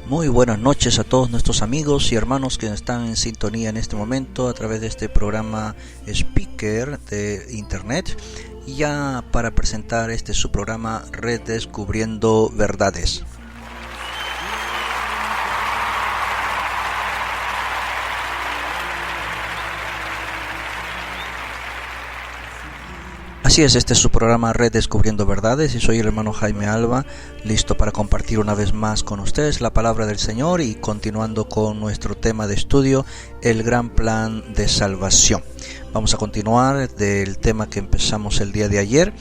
Muy buenas noches a todos nuestros amigos y hermanos que están en sintonía en este momento a través de este programa Speaker de Internet. Y ya para presentar su programa Redescubriendo Verdades. Así es, este es su programa Redescubriendo Verdades y soy el hermano Jaime Alba, listo para compartir una vez más con ustedes la palabra del Señor y continuando con nuestro tema de estudio, el gran plan de salvación. Vamos a continuar del tema que empezamos el día de ayer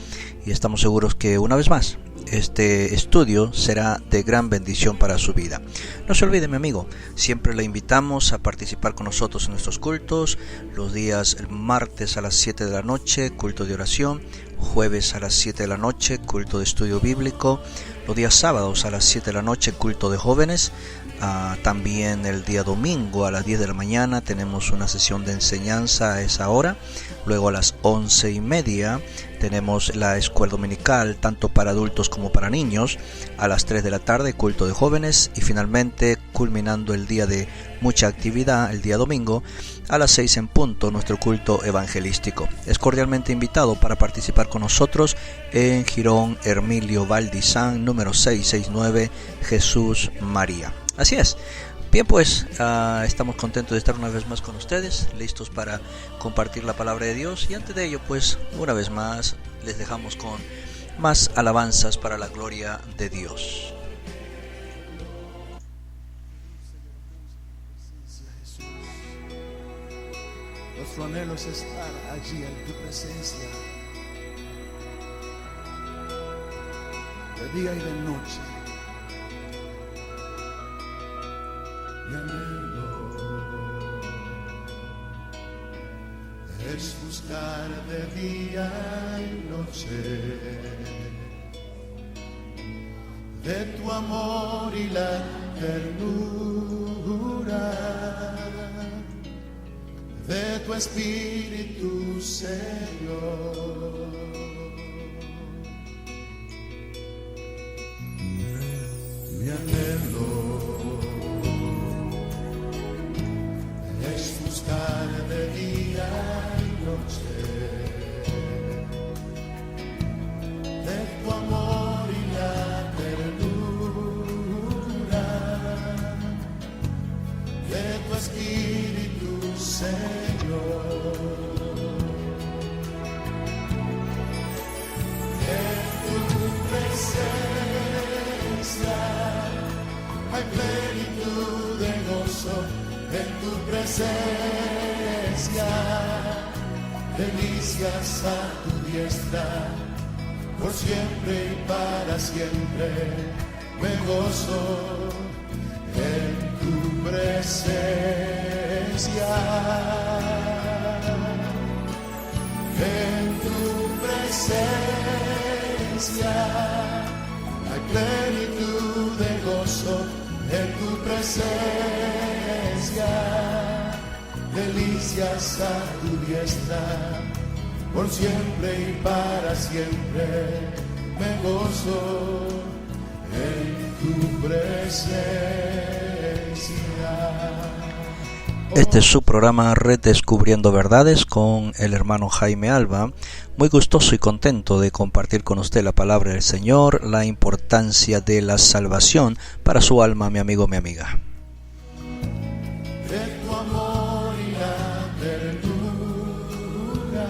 y estamos seguros que una vez más este estudio será de gran bendición para su vida. No se olvide, mi amigo, siempre le invitamos a participar con nosotros en nuestros cultos, los días martes a las 7 de la noche, culto de oración, jueves a las 7 de la noche, culto de estudio bíblico, los días sábados a las 7 de la noche, culto de jóvenes. También el día domingo a las 10 de la mañana tenemos una sesión de enseñanza a esa hora. Luego a las 11:30 tenemos la escuela dominical, tanto para adultos como para niños. A las 3 de la tarde, culto de jóvenes. Y finalmente, culminando el día de mucha actividad, el día domingo, a las 6 en punto, nuestro culto evangelístico. Es cordialmente invitado para participar con nosotros en Girón Hermilio Valdizán, número 669, Jesús María. Así es. Bien, pues estamos contentos de estar una vez más con ustedes, listos para compartir la palabra de Dios. Y antes de ello, pues una vez más les dejamos con más alabanzas para la gloria de Dios. Nuestro anhelo es estar allí en tu presencia, de día y de noche. Mi anhelo es buscar de día y noche de tu amor y la ternura de tu Espíritu, Señor. Mi anhelo es buscar de día y noche de tu amor y la ternura de tu Espíritu, Señor. En tu presencia hay plenitud de gozo. En tu presencia, delicias a tu diestra, por siempre y para siempre me gozo en tu presencia. En tu presencia hay plenitud de gozo. En tu presencia, delicias a tu diestra, por siempre y para siempre me gozo en tu presencia. Este es su programa Redescubriendo Verdades con el hermano Jaime Alba. Muy gustoso y contento de compartir con usted la palabra del Señor, la importancia de la salvación para su alma, mi amigo, mi amiga. De tu amor y la ternura,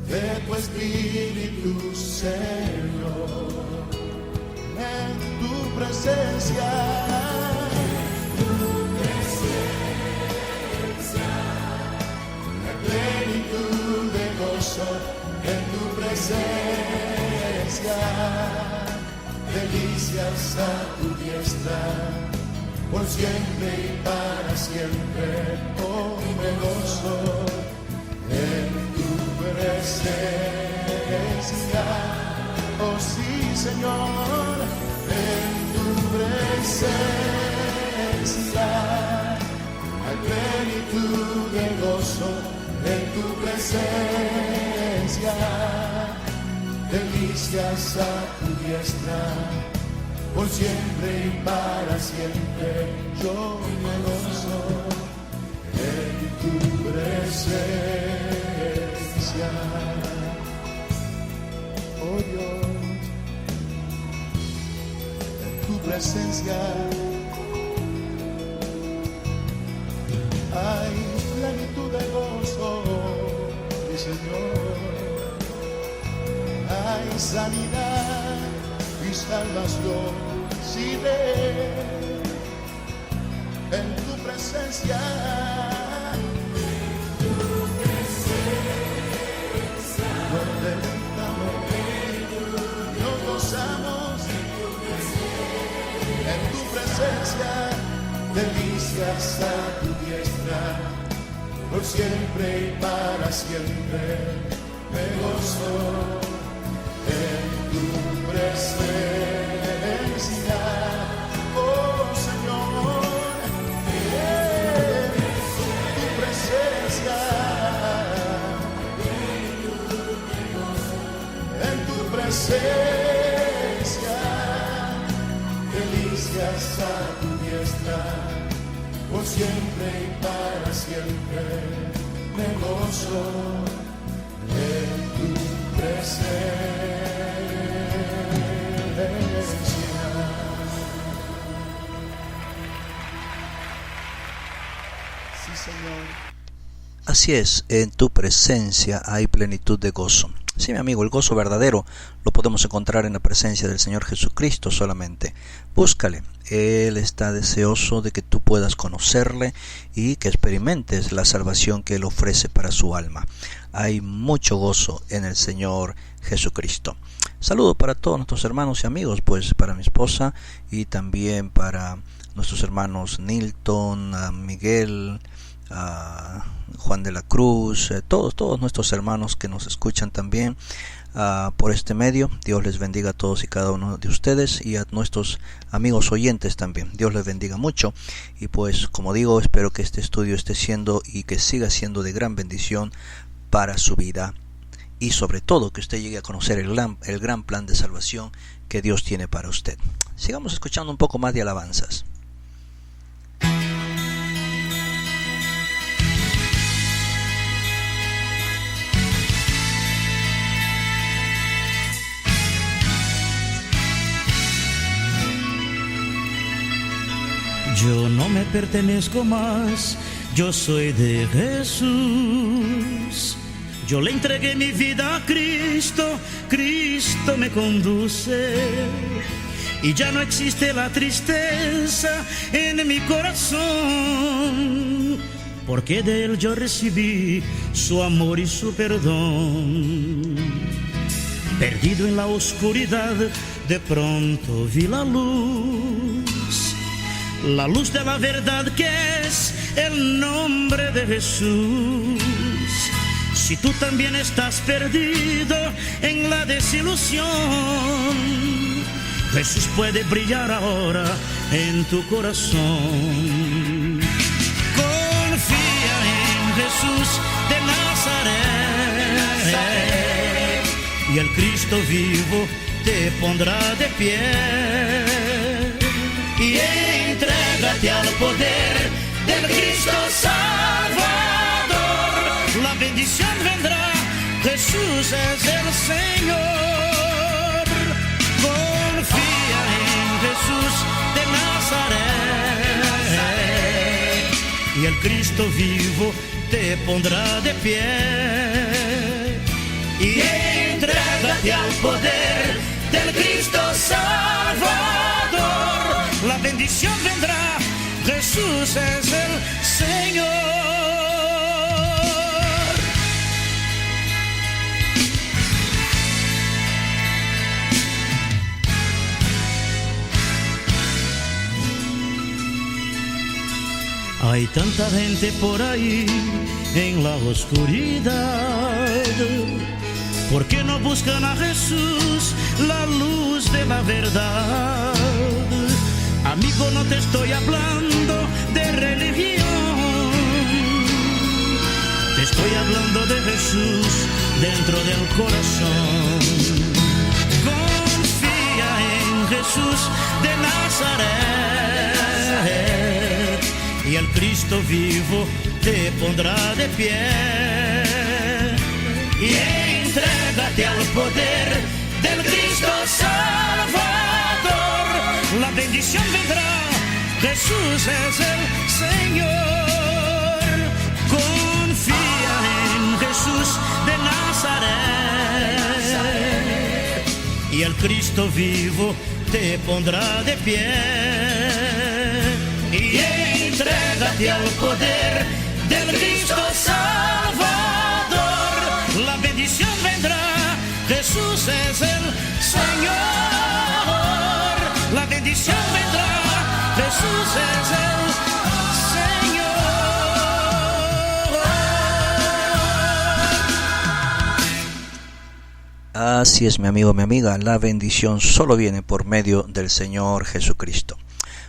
de tu Espíritu, Señor, en tu presencia. Plenitud de gozo en tu presencia, delicias a tu diestra, por siempre y para siempre, oh, me gozo en tu oh sí, Señor, en tu presencia hay plenitud de gozo, en tu presencia delicias a tu diestra, por siempre y para siempre yo me gozo en tu presencia. Oh Dios, en tu presencia hay plenitud de gozo, mi Señor. Hay sanidad y salvación, si ven en tu presencia. Nos deleitamos, nos gozamos en tu presencia, delicias a tu diestra, por siempre y para siempre me gozo en tu presencia, oh Señor, en tu presencia, en tu presencia, delicias a tu diestra, por siempre y para siempre me gozo en tu presencia. Sí, Señor. Así es, en tu presencia hay plenitud de gozo. Sí, mi amigo, el gozo verdadero lo podemos encontrar en la presencia del Señor Jesucristo solamente. Búscale, Él está deseoso de que tú puedas conocerle y que experimentes la salvación que Él ofrece para su alma. Hay mucho gozo en el Señor Jesucristo. Saludo para todos nuestros hermanos y amigos, pues para mi esposa y también para nuestros hermanos Nilton, Miguel, Juan de la Cruz, todos nuestros hermanos que nos escuchan también por este medio. Dios les bendiga a todos y cada uno de ustedes y a nuestros amigos oyentes también. Dios les bendiga mucho y pues como digo, espero que este estudio esté siendo y que siga siendo de gran bendición para su vida y sobre todo que usted llegue a conocer el gran plan de salvación que Dios tiene para usted. Sigamos escuchando un poco más de alabanzas. Yo no me pertenezco más, yo soy de Jesús. Yo le entregué mi vida a Cristo, Cristo me conduce. Y ya no existe la tristeza en mi corazón, porque de Él yo recibí su amor y su perdón. Perdido en la oscuridad, de pronto vi la luz de la verdad que es el nombre de Jesús. Si tú también estás perdido en la desilusión, Jesús puede brillar ahora en tu corazón. Confía en Jesús de Nazaret y el Cristo vivo te pondrá de pie. Y entrégate al poder del Cristo Salvador. La bendición vendrá, Jesús es el Señor. Confía en Jesús de Nazaret y el Cristo vivo te pondrá de pie. Y entrégate al poder del Cristo Salvador. La bendición vendrá, Jesús es el Señor. Hay tanta gente por ahí en la oscuridad, ¿Por qué no buscan a Jesús, la luz de la verdad? Amigo, no te estoy hablando de religión, te estoy hablando de Jesús dentro del corazón. Confía en Jesús de Nazaret y el Cristo vivo te pondrá de pie. Y entrégate al poder del Cristo Salvador. La bendición vendrá, Jesús es el Señor. Confía en Jesús de Nazaret y el Cristo vivo te pondrá de pie. Y entrégate al poder del Cristo Salvador. La bendición vendrá, Jesús es el Señor. La bendición vendrá, Jesús es el Señor. Así es, mi amigo, mi amiga, la bendición solo viene por medio del Señor Jesucristo.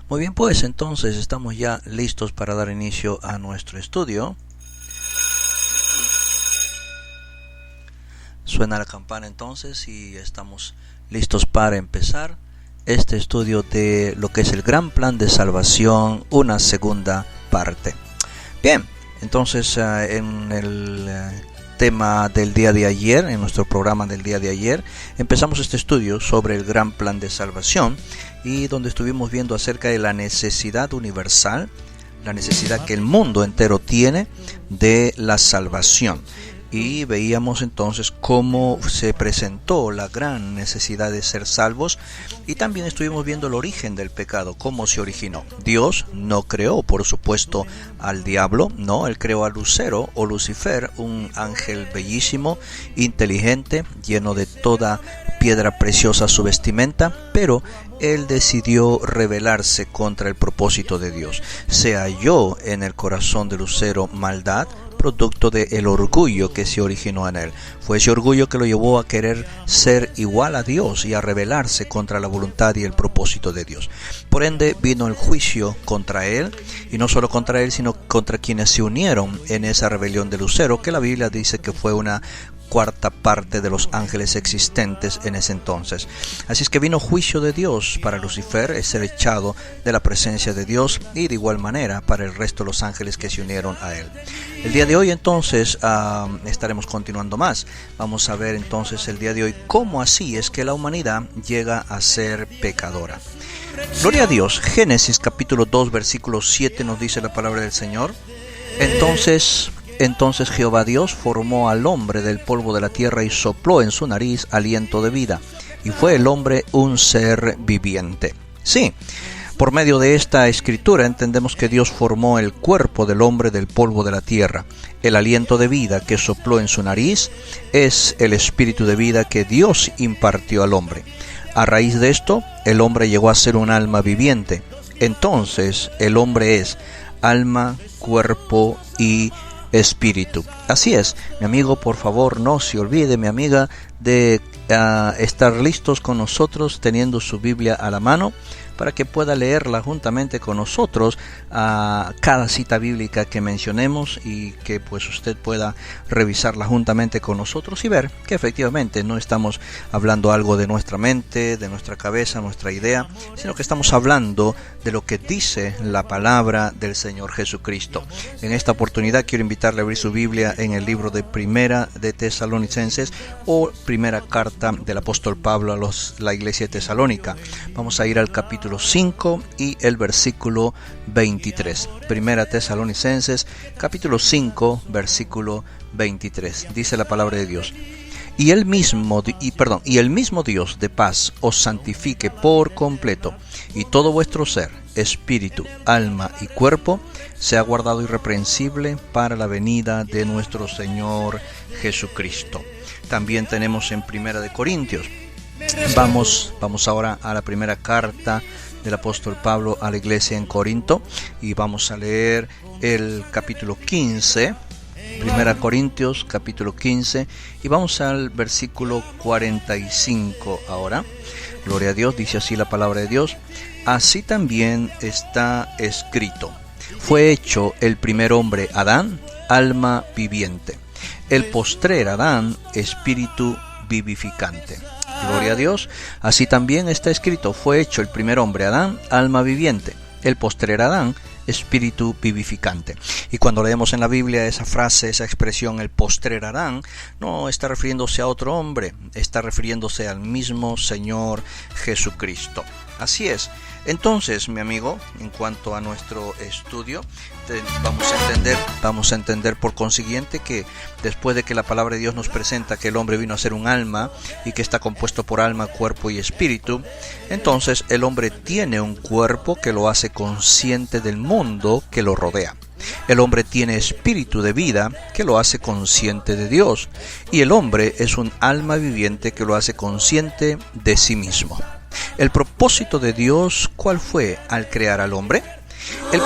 Muy bien, pues entonces estamos ya listos para dar inicio a nuestro estudio. Suena la campana entonces y estamos listos para empezar este estudio de lo que es el gran plan de salvación, una segunda parte. Bien, entonces en el tema del día de ayer, en nuestro programa del día de ayer, empezamos este estudio sobre el gran plan de salvación y donde estuvimos viendo acerca de la necesidad universal, la necesidad que el mundo entero tiene de la salvación. Y veíamos entonces cómo se presentó la gran necesidad de ser salvos y también estuvimos viendo el origen del pecado, cómo se originó. Dios no creó, por supuesto, al diablo, no, él creó a Lucero o Lucifer, un ángel bellísimo, inteligente, lleno de toda piedra preciosa su vestimenta, pero él decidió rebelarse contra el propósito de Dios. Se halló en el corazón de Lucero maldad, producto del orgullo que se originó en él. Fue ese orgullo que lo llevó a querer ser igual a Dios y a rebelarse contra la voluntad y el propósito de Dios. Por ende vino el juicio contra él, y no solo contra él, sino contra quienes se unieron en esa rebelión de Lucero, que la Biblia dice que fue una cuarta parte de los ángeles existentes en ese entonces. Así es que vino juicio de Dios para Lucifer, es ser echado de la presencia de Dios, y de igual manera para el resto de los ángeles que se unieron a él. El día de hoy entonces estaremos continuando más. Vamos a ver entonces el día de hoy cómo así es que la humanidad llega a ser pecadora. Gloria a Dios. Génesis capítulo 2 versículo 7 nos dice la palabra del Señor. Entonces Jehová Dios formó al hombre del polvo de la tierra y sopló en su nariz aliento de vida, y fue el hombre un ser viviente. Sí, por medio de esta escritura entendemos que Dios formó el cuerpo del hombre del polvo de la tierra. El aliento de vida que sopló en su nariz es el espíritu de vida que Dios impartió al hombre. A raíz de esto, el hombre llegó a ser un alma viviente. Entonces, el hombre es alma, cuerpo y espíritu. Así es, mi amigo, por favor no se olvide, mi amiga, de estar listos con nosotros teniendo su Biblia a la mano para que pueda leerla juntamente con nosotros a cada cita bíblica que mencionemos, y que pues usted pueda revisarla juntamente con nosotros y ver que efectivamente no estamos hablando algo de nuestra mente, de nuestra cabeza, nuestra idea, sino que estamos hablando de lo que dice la palabra del Señor Jesucristo. En esta oportunidad quiero invitarle a abrir su Biblia en el libro de Primera de Tesalonicenses, o primera carta del apóstol Pablo a la iglesia de Tesalónica. Vamos a ir al capítulo 5 y el versículo 23. Primera Tesalonicenses, capítulo 5, versículo 23. Dice la palabra de Dios: Y el mismo Dios de paz os santifique por completo, y todo vuestro ser, espíritu, alma y cuerpo sea guardado irreprensible para la venida de nuestro Señor Jesucristo. También tenemos en Primera de Corintios. Vamos ahora a la primera carta del apóstol Pablo a la iglesia en Corinto, y vamos a leer el capítulo 15 Primera Corintios capítulo 15 y vamos al versículo 45 ahora. Gloria a Dios, dice así la palabra de Dios. Así también está escrito: fue hecho el primer hombre Adán, alma viviente; el postrer Adán, espíritu vivificante. Gloria a Dios. Así también está escrito: fue hecho el primer hombre Adán, alma viviente; el postrer Adán, espíritu vivificante. Y cuando leemos en la Biblia esa frase, esa expresión, el postrer Adán, no está refiriéndose a otro hombre, está refiriéndose al mismo Señor Jesucristo. Así es. Entonces, mi amigo, en cuanto a nuestro estudio, vamos a entender por consiguiente que después de que la palabra de Dios nos presenta que el hombre vino a ser un alma y que está compuesto por alma, cuerpo y espíritu, entonces el hombre tiene un cuerpo que lo hace consciente del mundo que lo rodea. El hombre tiene espíritu de vida que lo hace consciente de Dios, y el hombre es un alma viviente que lo hace consciente de sí mismo. ¿El propósito de Dios cuál fue al crear al hombre? El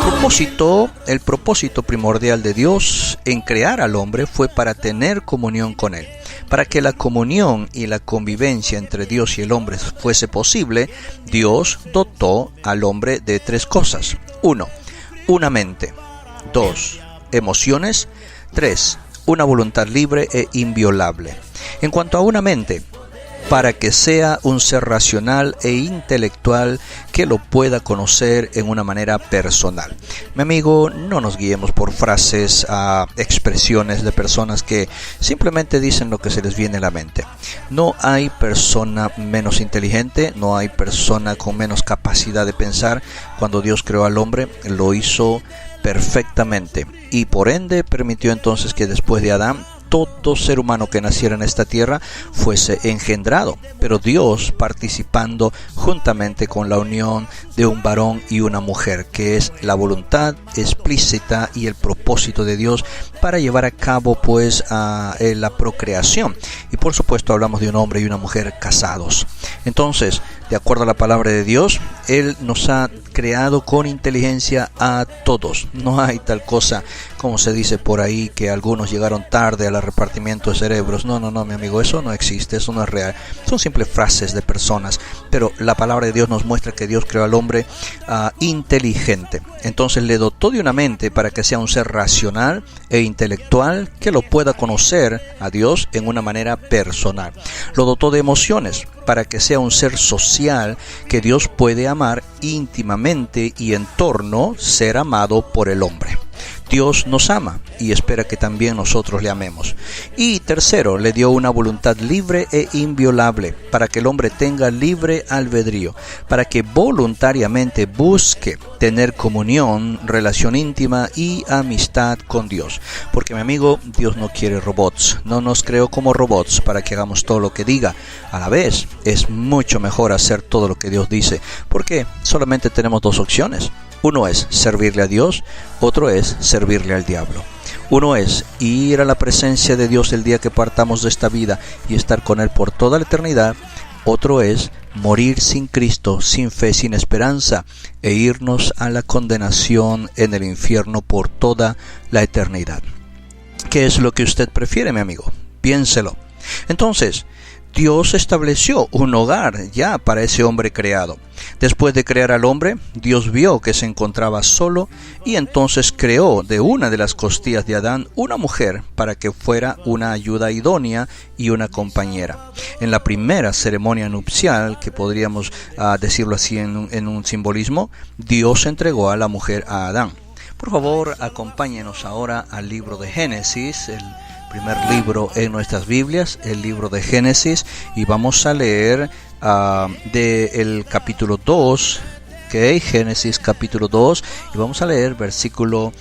propósito primordial de Dios en crear al hombre fue para tener comunión con Él. Para que la comunión y la convivencia entre Dios y el hombre fuese posible, Dios dotó al hombre de 3 cosas. 1. Una mente. 2. Emociones. 3. Una voluntad libre e inviolable. En cuanto a una mente, para que sea un ser racional e intelectual que lo pueda conocer en una manera personal. Mi amigo, no nos guiemos por frases, expresiones de personas que simplemente dicen lo que se les viene a la mente. No hay persona menos inteligente, no hay persona con menos capacidad de pensar. Cuando Dios creó al hombre, lo hizo perfectamente y por ende permitió entonces que después de Adán todo ser humano que naciera en esta tierra fuese engendrado, pero Dios participando juntamente con la unión de un varón y una mujer, que es la voluntad explícita y el propósito de Dios para llevar a cabo pues la procreación. Y por supuesto hablamos de un hombre y una mujer casados. Entonces, de acuerdo a la palabra de Dios, Él nos ha creado con inteligencia a todos. No hay tal cosa como se dice por ahí que algunos llegaron tarde al repartimiento de cerebros. No, mi amigo, eso no existe, eso no es real. Son simples frases de personas, pero la palabra de Dios nos muestra que Dios creó al hombre inteligente. Entonces le dotó de una mente para que sea un ser racional e intelectual que lo pueda conocer a Dios en una manera personal. Lo dotó de emociones para que sea un ser social que Dios puede amar íntimamente y en torno ser amado por el hombre. Dios nos ama y espera que también nosotros le amemos. Y tercero, le dio una voluntad libre e inviolable para que el hombre tenga libre albedrío, para que voluntariamente busque tener comunión, relación íntima y amistad con Dios. Porque mi amigo, Dios no quiere robots, no nos creó como robots para que hagamos todo lo que diga. A la vez, es mucho mejor hacer todo lo que Dios dice, porque solamente tenemos 2 opciones. Uno es servirle a Dios, otro es servirle al diablo. Uno es ir a la presencia de Dios el día que partamos de esta vida y estar con Él por toda la eternidad. Otro es morir sin Cristo, sin fe, sin esperanza e irnos a la condenación en el infierno por toda la eternidad. ¿Qué es lo que usted prefiere, mi amigo? Piénselo. Entonces, Dios estableció un hogar ya para ese hombre creado. Después de crear al hombre, Dios vio que se encontraba solo y entonces creó de una de las costillas de Adán una mujer para que fuera una ayuda idónea y una compañera. En la primera ceremonia nupcial, que podríamos decirlo así en un simbolismo, Dios entregó a la mujer a Adán. Por favor, acompáñenos ahora al libro de Génesis, el primer libro en nuestras Biblias, el libro de Génesis, y vamos a leer del capítulo 2, Génesis capítulo 2, y vamos a leer versículo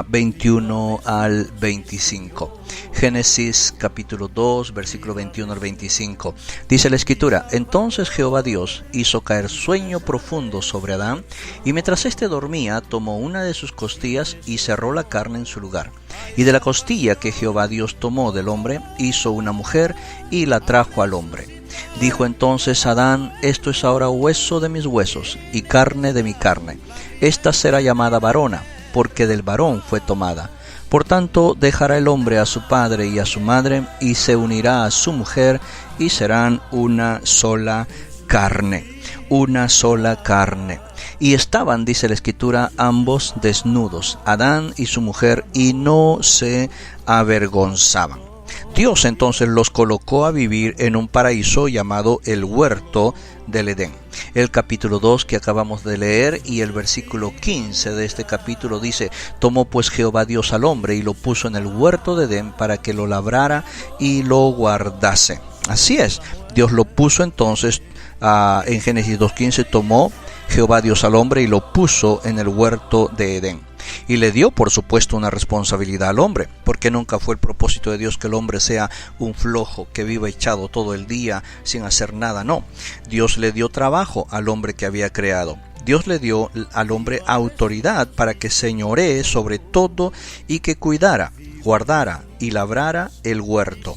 21 al 25. Génesis capítulo 2, versículo 21 al 25. Dice la Escritura: Entonces Jehová Dios hizo caer sueño profundo sobre Adán, y mientras éste dormía, tomó una de sus costillas y cerró la carne en su lugar. Y de la costilla que Jehová Dios tomó del hombre, hizo una mujer y la trajo al hombre. Dijo entonces Adán: Esto es ahora hueso de mis huesos y carne de mi carne. Esta será llamada varona, porque del varón fue tomada. Por tanto, dejará el hombre a su padre y a su madre, y se unirá a su mujer, y serán una sola carne. Una sola carne. Y estaban, dice la Escritura, ambos desnudos, Adán y su mujer, y no se avergonzaban. Dios entonces los colocó a vivir en un paraíso llamado el huerto del Edén. El capítulo 2 que acabamos de leer y el versículo 15 de este capítulo dice: tomó pues Jehová Dios al hombre y lo puso en el huerto de Edén para que lo labrara y lo guardase. Así es, Dios lo puso entonces, en Génesis 2:15, tomó Jehová Dios al hombre y lo puso en el huerto de Edén. Y le dio, por supuesto, una responsabilidad al hombre, porque nunca fue el propósito de Dios que el hombre sea un flojo, que viva echado todo el día sin hacer nada. No, Dios le dio trabajo al hombre que había creado. Dios le dio al hombre autoridad para que señoree sobre todo y que cuidara, guardara y labrara el huerto.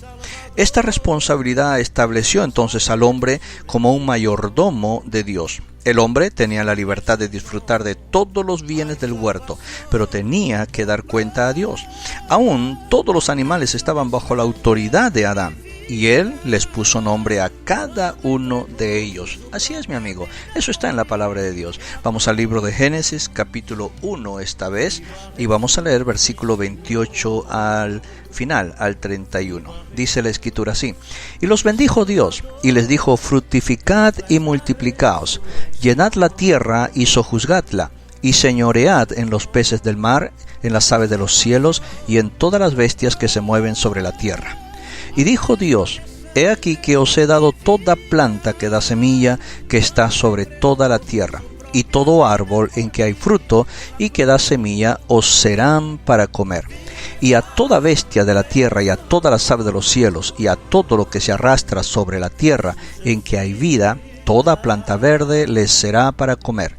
Esta responsabilidad estableció entonces al hombre como un mayordomo de Dios. El hombre tenía la libertad de disfrutar de todos los bienes del huerto, pero tenía que dar cuenta a Dios. Aún todos los animales estaban bajo la autoridad de Adán, y él les puso nombre a cada uno de ellos. Así es, mi amigo, eso está en la palabra de Dios. Vamos al libro de Génesis, capítulo 1 esta vez, y vamos a leer versículo 28 al final, al 31. Dice la Escritura así: y los bendijo Dios, y les dijo: fructificad y multiplicaos, llenad la tierra y sojuzgadla, y señoread en los peces del mar, en las aves de los cielos, y en todas las bestias que se mueven sobre la tierra. Y dijo Dios: he aquí que os he dado toda planta que da semilla, que está sobre toda la tierra, y todo árbol en que hay fruto y que da semilla os serán para comer. Y a toda bestia de la tierra, y a todas las aves de los cielos, y a todo lo que se arrastra sobre la tierra en que hay vida, toda planta verde les será para comer.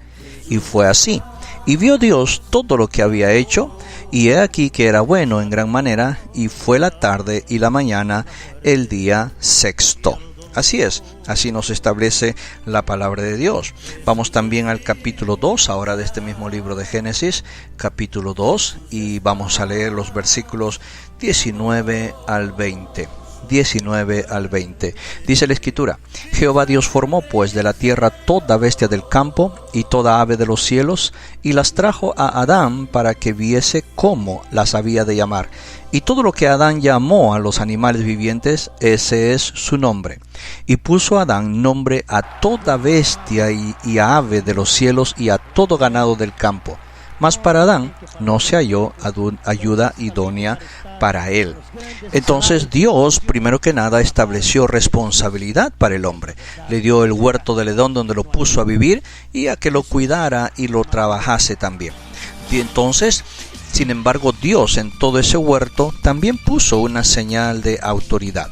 Y fue así. Y vio Dios todo lo que había hecho, y he aquí que era bueno en gran manera, y fue la tarde y la mañana el día sexto. Así es, así nos establece la palabra de Dios. Vamos también al capítulo 2, ahora de este mismo libro de Génesis, capítulo 2, y vamos a leer los versículos 19 al 20. 19 al 20. Dice la Escritura: Jehová Dios formó pues de la tierra toda bestia del campo y toda ave de los cielos, y las trajo a Adán para que viese cómo las había de llamar. Y todo lo que Adán llamó a los animales vivientes, ese es su nombre. Y puso Adán nombre a toda bestia y a ave de los cielos y a todo ganado del campo. Mas para Adán no se halló ayuda idónea para él. Entonces Dios, primero que nada, estableció responsabilidad para el hombre. Le dio el huerto del Edén donde lo puso a vivir y a que lo cuidara y lo trabajase también. Y entonces, sin embargo, Dios en todo ese huerto también puso una señal de autoridad.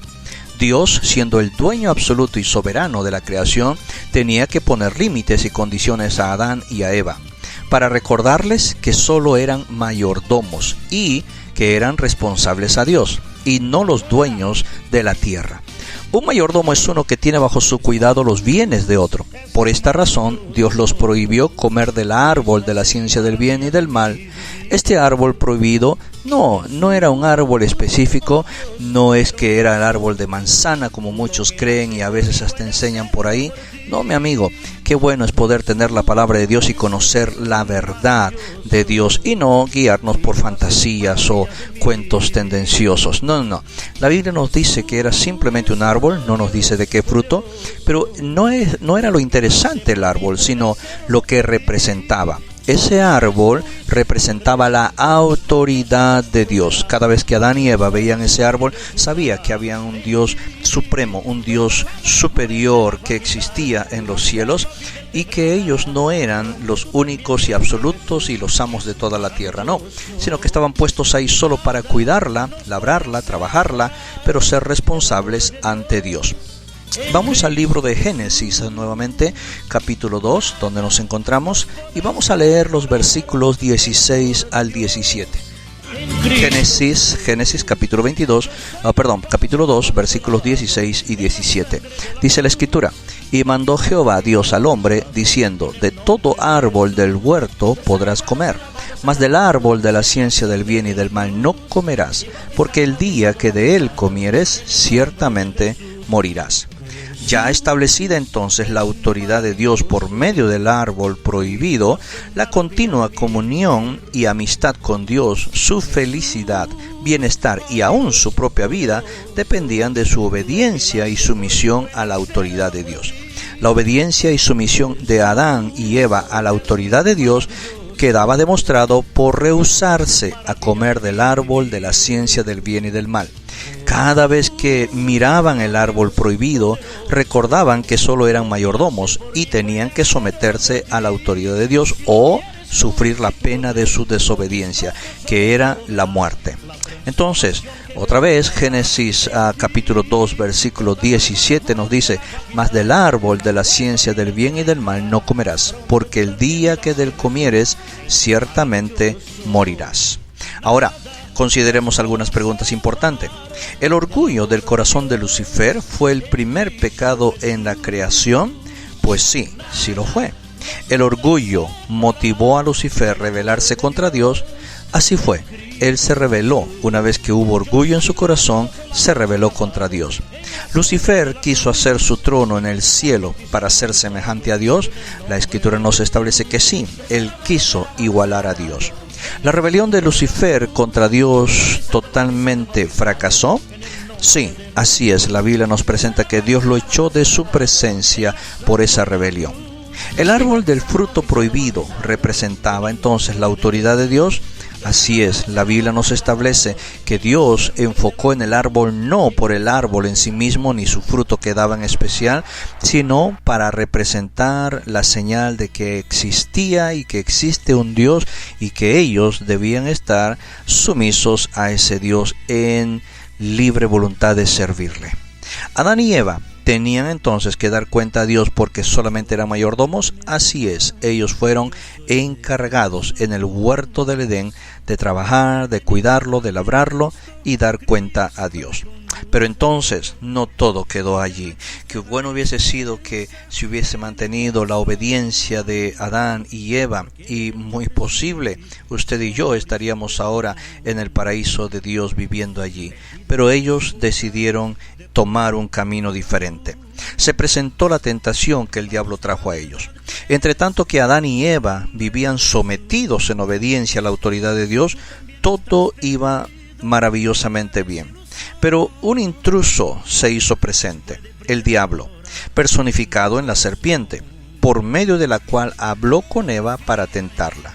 Dios, siendo el dueño absoluto y soberano de la creación, tenía que poner límites y condiciones a Adán y a Eva, para recordarles que solo eran mayordomos y que eran responsables a Dios y no los dueños de la tierra. Un mayordomo es uno que tiene bajo su cuidado los bienes de otro. Por esta razón, Dios los prohibió comer del árbol de la ciencia del bien y del mal. Este árbol prohibido no era un árbol específico, no es que era el árbol de manzana como muchos creen y a veces hasta enseñan por ahí. No, mi amigo, qué bueno es poder tener la palabra de Dios y conocer la verdad de Dios y no guiarnos por fantasías o cuentos tendenciosos. No. La Biblia nos dice que era simplemente un árbol, no nos dice de qué fruto, pero no era lo interesante el árbol, sino lo que representaba. Ese árbol representaba la autoridad de Dios. Cada vez que Adán y Eva veían ese árbol, sabía que había un Dios supremo, un Dios superior que existía en los cielos y que ellos no eran los únicos y absolutos y los amos de toda la tierra, no, sino que estaban puestos ahí solo para cuidarla, labrarla, trabajarla, pero ser responsables ante Dios. Vamos al libro de Génesis nuevamente, capítulo 2, donde nos encontramos, y vamos a leer los versículos 16 al 17. Génesis capítulo 2, versículos 16 y 17. Dice la Escritura: y mandó Jehová Dios al hombre, diciendo: de todo árbol del huerto podrás comer, Mas del árbol de la ciencia del bien y del mal no comerás, porque el día que de él comieres, ciertamente morirás. Ya establecida entonces la autoridad de Dios por medio del árbol prohibido, la continua comunión y amistad con Dios, su felicidad, bienestar y aún su propia vida dependían de su obediencia y sumisión a la autoridad de Dios. La obediencia y sumisión de Adán y Eva a la autoridad de Dios quedaba demostrado por rehusarse a comer del árbol de la ciencia del bien y del mal. Cada vez que miraban el árbol prohibido, recordaban que solo eran mayordomos y tenían que someterse a la autoridad de Dios o sufrir la pena de su desobediencia, que era la muerte. Entonces, otra vez, Génesis capítulo 2, versículo 17 nos dice: mas del árbol de la ciencia del bien y del mal no comerás, porque el día que del comieres, ciertamente morirás. Ahora, consideremos algunas preguntas importantes. ¿El orgullo del corazón de Lucifer fue el primer pecado en la creación? Pues sí, sí lo fue. El orgullo motivó a Lucifer a rebelarse contra Dios. Así fue. Él se rebeló. Una vez que hubo orgullo en su corazón, se rebeló contra Dios. Lucifer quiso hacer su trono en el cielo para ser semejante a Dios. La Escritura nos establece que sí, él quiso igualar a Dios. ¿La rebelión de Lucifer contra Dios totalmente fracasó? Sí, así es. La Biblia nos presenta que Dios lo echó de su presencia por esa rebelión. ¿El árbol del fruto prohibido representaba entonces la autoridad de Dios? Así es, la Biblia nos establece que Dios enfocó en el árbol no por el árbol en sí mismo ni su fruto que daba en especial, sino para representar la señal de que existía y que existe un Dios y que ellos debían estar sumisos a ese Dios en libre voluntad de servirle. Adán y Eva tenían entonces que dar cuenta a Dios porque solamente eran mayordomos. Así es, ellos fueron encargados en el huerto del Edén de trabajar, de cuidarlo, de labrarlo y dar cuenta a Dios. Pero entonces no todo quedó allí. Qué bueno hubiese sido que se hubiese mantenido la obediencia de Adán y Eva, y muy posible usted y yo estaríamos ahora en el paraíso de Dios viviendo allí. Pero ellos decidieron tomar un camino diferente. Se presentó la tentación que el diablo trajo a ellos. Entre tanto que Adán y Eva vivían sometidos en obediencia a la autoridad de Dios, todo iba maravillosamente bien. Pero un intruso se hizo presente, el diablo, personificado en la serpiente, por medio de la cual habló con Eva para tentarla.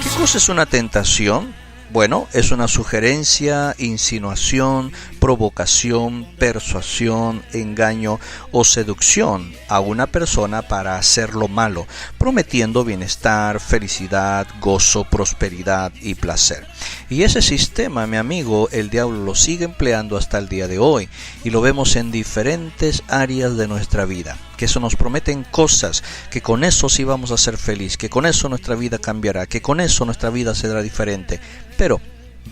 ¿Qué cosa es una tentación? Bueno, es una sugerencia, insinuación, provocación, persuasión, engaño o seducción a una persona para hacer lo malo, prometiendo bienestar, felicidad, gozo, prosperidad y placer. Y ese sistema, mi amigo, el diablo lo sigue empleando hasta el día de hoy y lo vemos en diferentes áreas de nuestra vida. Que eso nos prometen cosas, que con eso sí vamos a ser felices, que con eso nuestra vida cambiará, que con eso nuestra vida será diferente. Pero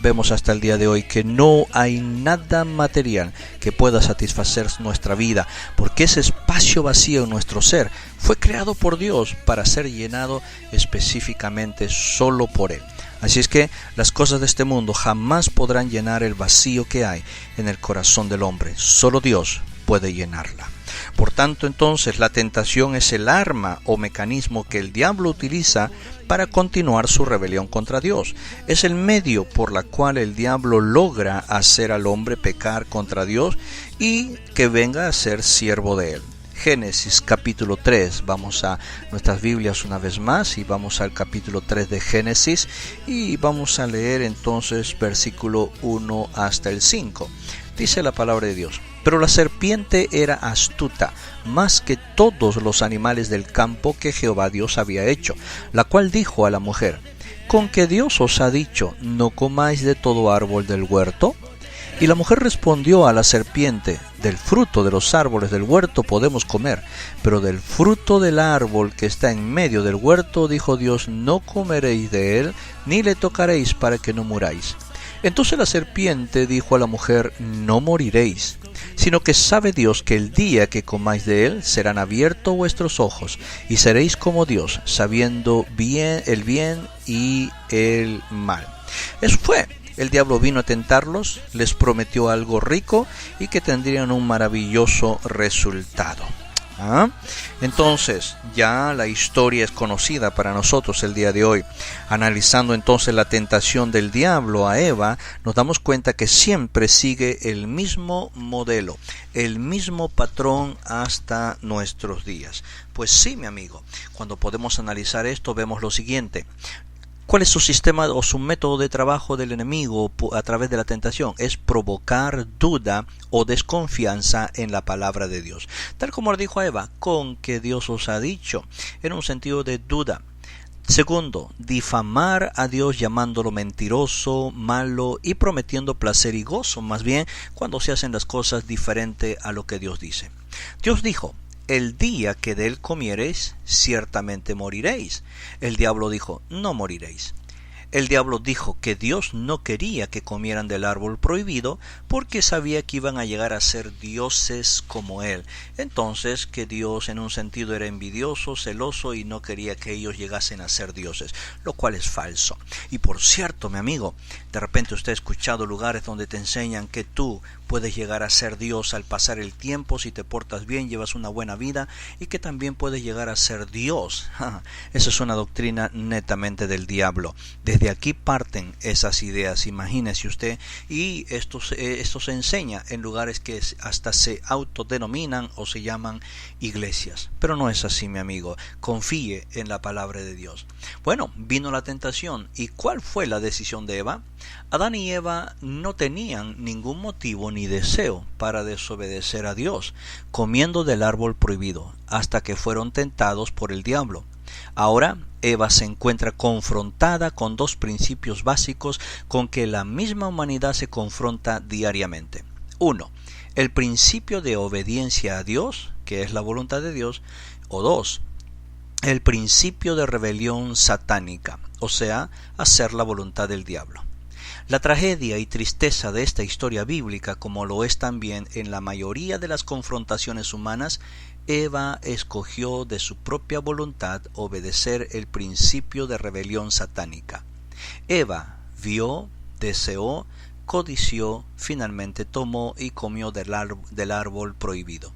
vemos hasta el día de hoy que no hay nada material que pueda satisfacer nuestra vida, porque ese espacio vacío en nuestro ser fue creado por Dios para ser llenado específicamente solo por Él. Así es que las cosas de este mundo jamás podrán llenar el vacío que hay en el corazón del hombre. Solo Dios puede llenarla. Por tanto, entonces, la tentación es el arma o mecanismo que el diablo utiliza para continuar su rebelión contra Dios. Es el medio por la cual el diablo logra hacer al hombre pecar contra Dios y que venga a ser siervo de él. Génesis capítulo 3, vamos a nuestras Biblias una vez más y vamos al capítulo 3 de Génesis y vamos a leer entonces versículo 1 hasta el 5. Dice la palabra de Dios: pero la serpiente era astuta, más que todos los animales del campo que Jehová Dios había hecho, la cual dijo a la mujer: ¿con qué Dios os ha dicho, no comáis de todo árbol del huerto? Y la mujer respondió a la serpiente: del fruto de los árboles del huerto podemos comer, pero del fruto del árbol que está en medio del huerto, dijo Dios, no comeréis de él, ni le tocaréis para que no muráis. Entonces la serpiente dijo a la mujer: no moriréis, sino que sabe Dios que el día que comáis de él serán abiertos vuestros ojos, y seréis como Dios, sabiendo el bien y el mal. Eso fue. El diablo vino a tentarlos, les prometió algo rico y que tendrían un maravilloso resultado. Entonces ya la historia es conocida para nosotros el día de hoy. Analizando entonces la tentación del diablo a Eva, nos damos cuenta que siempre sigue el mismo modelo, el mismo patrón hasta nuestros días. Pues sí, mi amigo, cuando podemos analizar esto vemos lo siguiente. ¿Cuál es su sistema o su método de trabajo del enemigo a través de la tentación? Es provocar duda o desconfianza en la palabra de Dios. Tal como le dijo a Eva, con que Dios os ha dicho, en un sentido de duda. Segundo, difamar a Dios llamándolo mentiroso, malo y prometiendo placer y gozo, más bien cuando se hacen las cosas diferente a lo que Dios dice. Dios dijo: el día que de él comiereis, ciertamente moriréis. El diablo dijo: no moriréis. El diablo dijo que Dios no quería que comieran del árbol prohibido porque sabía que iban a llegar a ser dioses como él. Entonces que Dios en un sentido era envidioso, celoso y no quería que ellos llegasen a ser dioses, lo cual es falso. Y por cierto, mi amigo, de repente usted ha escuchado lugares donde te enseñan que tú puedes llegar a ser Dios al pasar el tiempo si te portas bien, llevas una buena vida, y que también puedes llegar a ser Dios. Esa es una doctrina netamente del diablo. Desde aquí parten esas ideas, imagínese usted, y esto se enseña en lugares que hasta se autodenominan o se llaman iglesias. Pero no es así, mi amigo. Confíe en la palabra de Dios. Bueno, vino la tentación. ¿Y cuál fue la decisión de Eva? Adán y Eva no tenían ningún motivo ni deseo para desobedecer a Dios, comiendo del árbol prohibido, hasta que fueron tentados por el diablo. Ahora Eva se encuentra confrontada con dos principios básicos con que la misma humanidad se confronta diariamente. 1. El principio de obediencia a Dios, que es la voluntad de Dios. O 2. El principio de rebelión satánica, o sea, hacer la voluntad del diablo. La tragedia y tristeza de esta historia bíblica, como lo es también en la mayoría de las confrontaciones humanas, Eva escogió de su propia voluntad obedecer el principio de rebelión satánica. Eva vio, deseó, codició, finalmente tomó y comió del árbol prohibido.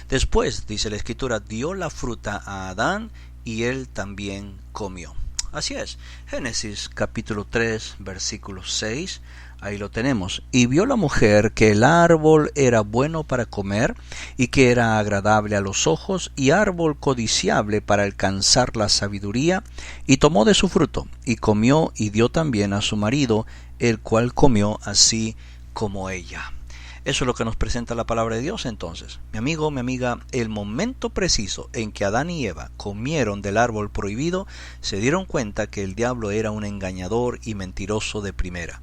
Después, dice la Escritura, dio la fruta a Adán y él también comió. Así es, Génesis capítulo 3, versículo 6, ahí lo tenemos. Y vio la mujer que el árbol era bueno para comer, y que era agradable a los ojos, y árbol codiciable para alcanzar la sabiduría, y tomó de su fruto, y comió, y dio también a su marido, el cual comió así como ella. Eso es lo que nos presenta la palabra de Dios entonces. Mi amigo, mi amiga, el momento preciso en que Adán y Eva comieron del árbol prohibido, se dieron cuenta que el diablo era un engañador y mentiroso de primera.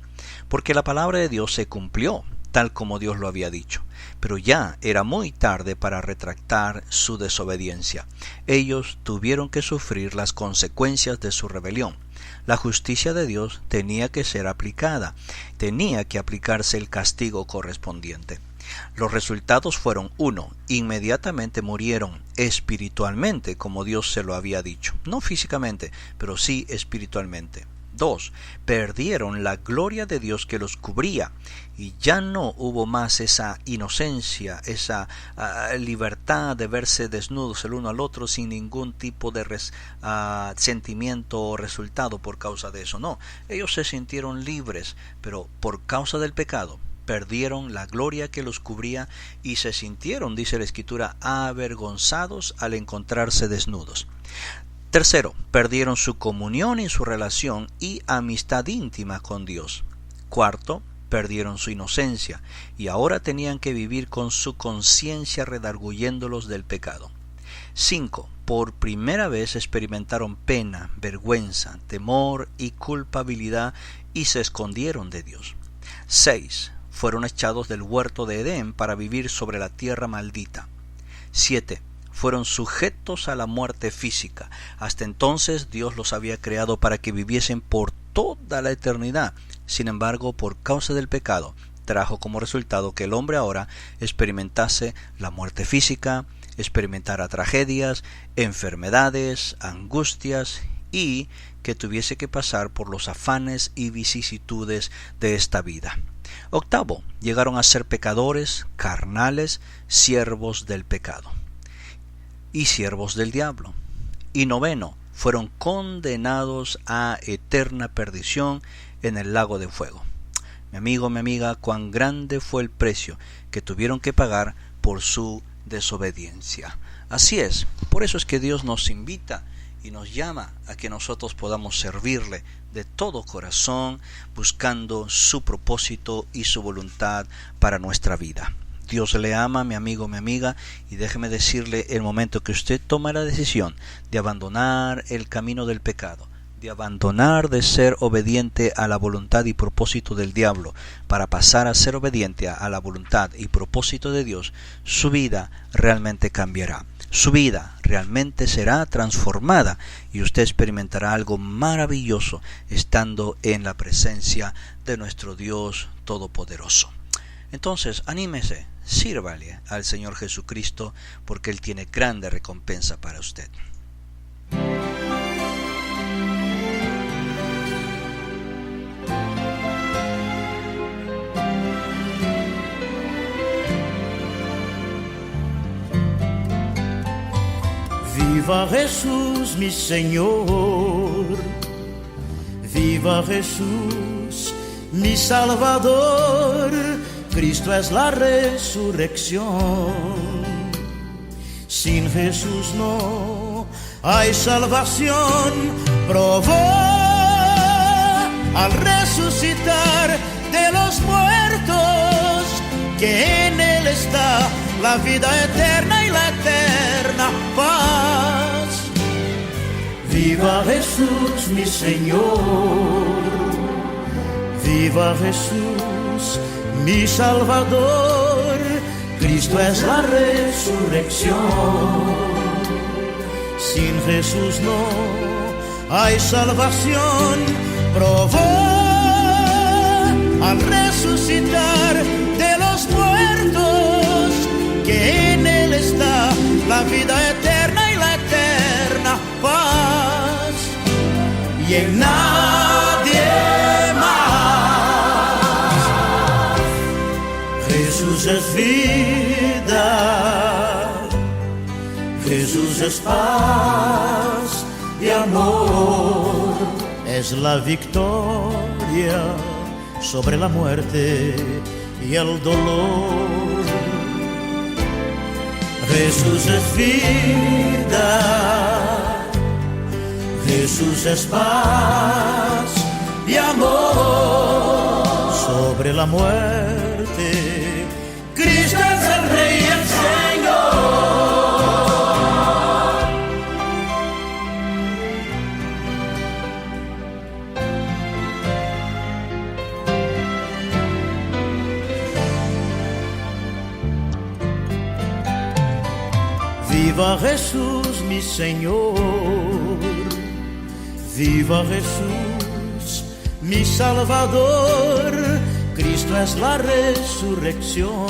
Porque la palabra de Dios se cumplió, tal como Dios lo había dicho. Pero ya era muy tarde para retractar su desobediencia. Ellos tuvieron que sufrir las consecuencias de su rebelión. La justicia de Dios tenía que ser aplicada, tenía que aplicarse el castigo correspondiente. Los resultados fueron: 1. Inmediatamente murieron espiritualmente, como Dios se lo había dicho. No físicamente, pero sí espiritualmente. 2. Perdieron la gloria de Dios que los cubría, y ya no hubo más esa inocencia, esa libertad de verse desnudos el uno al otro sin ningún tipo de sentimiento o resultado por causa de eso. No, ellos se sintieron libres, pero por causa del pecado perdieron la gloria que los cubría y se sintieron, dice la Escritura, avergonzados al encontrarse desnudos. 3. Perdieron su comunión y su relación y amistad íntima con Dios. 4. Perdieron su inocencia y ahora tenían que vivir con su conciencia redarguyéndolos del pecado. 5. Por primera vez experimentaron pena, vergüenza, temor y culpabilidad y se escondieron de Dios. 6. Fueron echados del huerto de Edén para vivir sobre la tierra maldita. 7. Fueron sujetos a la muerte física. Hasta entonces Dios los había creado para que viviesen por toda la eternidad. Sin embargo, por causa del pecado, trajo como resultado que el hombre ahora experimentase la muerte física, experimentara tragedias, enfermedades, angustias y que tuviese que pasar por los afanes y vicisitudes de esta vida. Octavo, llegaron a ser pecadores, carnales, siervos del pecado y siervos del diablo. Y noveno, fueron condenados a eterna perdición en el lago de fuego. Mi amigo, mi amiga, cuán grande fue el precio que tuvieron que pagar por su desobediencia. Así es, por eso es que Dios nos invita y nos llama a que nosotros podamos servirle de todo corazón, buscando su propósito y su voluntad para nuestra vida. Dios le ama, mi amigo, mi amiga, y déjeme decirle, el momento que usted toma la decisión de abandonar el camino del pecado, de abandonar de ser obediente a la voluntad y propósito del diablo para pasar a ser obediente a la voluntad y propósito de Dios, su vida realmente cambiará. Su vida realmente será transformada y usted experimentará algo maravilloso estando en la presencia de nuestro Dios Todopoderoso. Entonces, anímese, sírvale al Señor Jesucristo porque Él tiene grande recompensa para usted. Viva Jesús, mi Señor, viva Jesús, mi Salvador, Cristo es la resurrección. Sin Jesús no hay salvación. Probó al resucitar de los muertos que en Él está la vida eterna y la eterna paz. Viva Jesús, mi Señor, viva Jesús, mi Salvador, Cristo es la resurrección. Sin Jesús no hay salvación. Probó al resucitar de los muertos que en Él está la vida eterna y la eterna paz. Y en nadie más. Jesús es vida, Jesús es paz y amor. Es la victoria sobre la muerte y el dolor. Jesús es vida, Jesús es paz y amor sobre la muerte. Cristo es el Rey y el Señor. Viva Jesús, mi Señor, viva Jesús, mi Salvador, Cristo es la resurrección.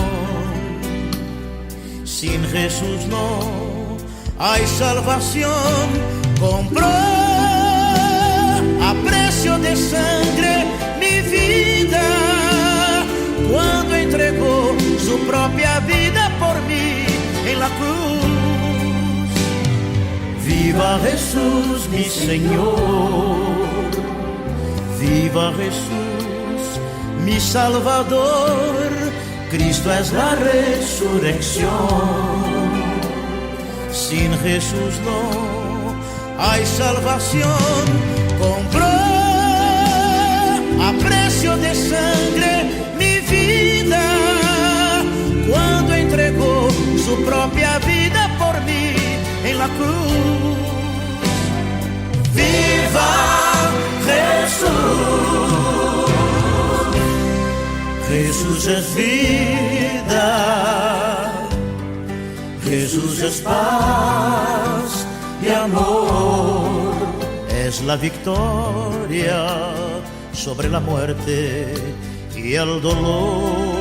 Sin Jesús no hay salvación. Compró a precio de sangre mi vida cuando entregó su propia vida por mí en la cruz. Viva Jesús, mi Señor, viva Jesús, mi Salvador, Cristo es la resurrección. Sin Jesús no hay salvación. Compró a precio de sangre mi vida cuando entregó su propia vida por mí en la cruz. Viva Jesús, Jesús es vida, Jesús es paz y amor. Es la victoria sobre la muerte y el dolor.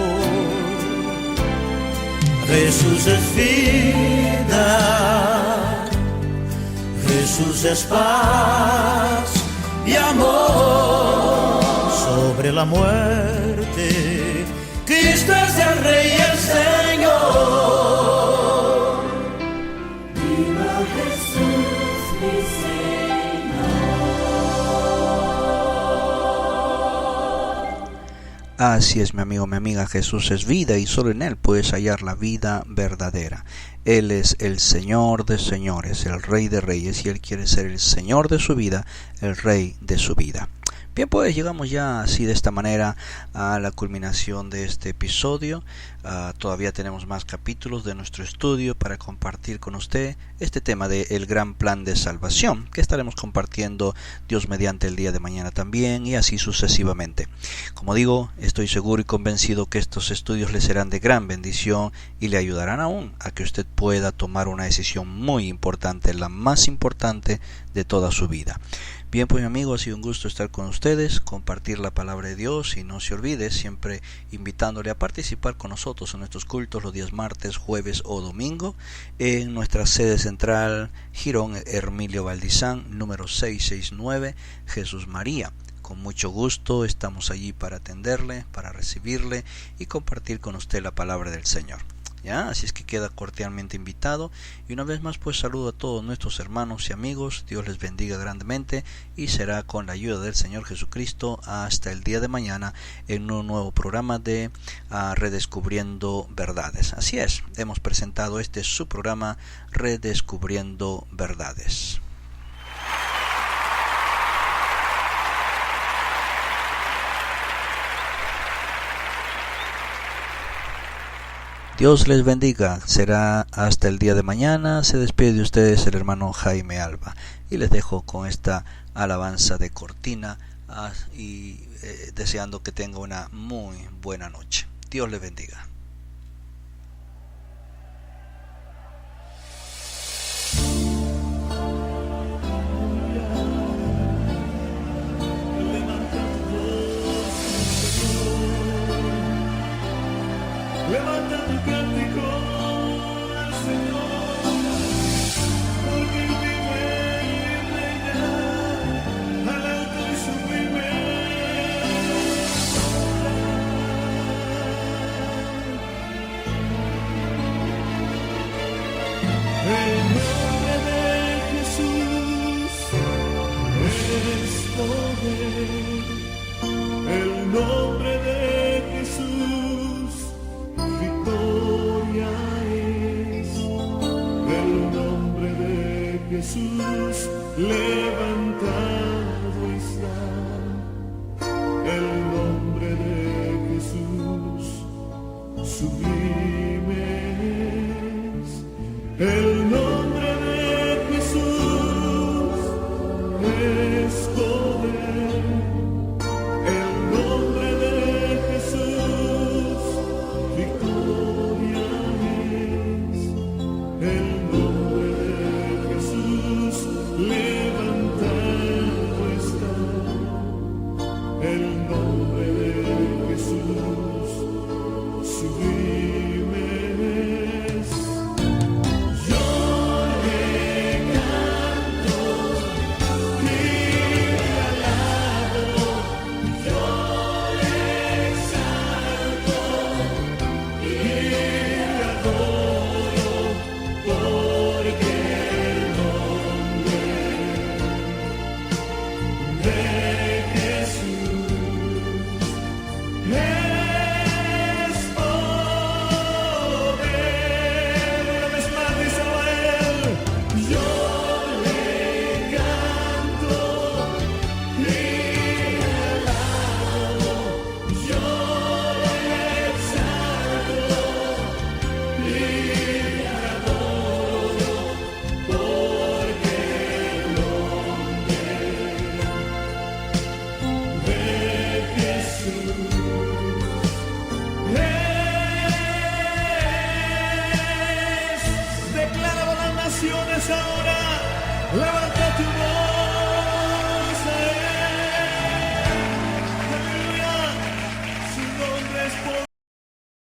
Jesús es vida, Jesús es paz y amor. Sobre la muerte, Cristo es el Rey y el Señor. Viva Jesús, mi Señor. Así es, mi amigo, mi amiga, Jesús es vida y solo en Él puedes hallar la vida verdadera. Él es el Señor de señores, el Rey de reyes, y Él quiere ser el Señor de su vida, el Rey de su vida. Bien, pues llegamos ya así de esta manera a la culminación de este episodio. Todavía tenemos más capítulos de nuestro estudio para compartir con usted este tema del gran plan de salvación, que estaremos compartiendo Dios mediante el día de mañana también, y así sucesivamente. Como digo, estoy seguro y convencido que estos estudios le serán de gran bendición y le ayudarán aún a que usted pueda tomar una decisión muy importante, la más importante de toda su vida. Bien, pues mi amigo, ha sido un gusto estar con ustedes, compartir la palabra de Dios, y no se olvide, siempre invitándole a participar con nosotros en nuestros cultos los días martes, jueves o domingo en nuestra sede central, Girón Hermilio Valdizán, número 669, Jesús María. Con mucho gusto estamos allí para atenderle, para recibirle y compartir con usted la palabra del Señor. ¿Ya? Así es que queda cordialmente invitado, y una vez más pues saludo a todos nuestros hermanos y amigos. Dios les bendiga grandemente, y será con la ayuda del Señor Jesucristo hasta el día de mañana en un nuevo programa de Redescubriendo Verdades. Así es, hemos presentado su programa Redescubriendo Verdades. Dios les bendiga. Será hasta el día de mañana. Se despide de ustedes el hermano Jaime Alba, y les dejo con esta alabanza de cortina y deseando que tenga una muy buena noche. Dios les bendiga. Levanta tu cántico al Señor, porque Él vive y reina al alto y sublime. El nombre de Jesús es poder. El nombre de Jesús victoria es. El nombre de Jesús levantado está. El nombre de Jesús sublime es. El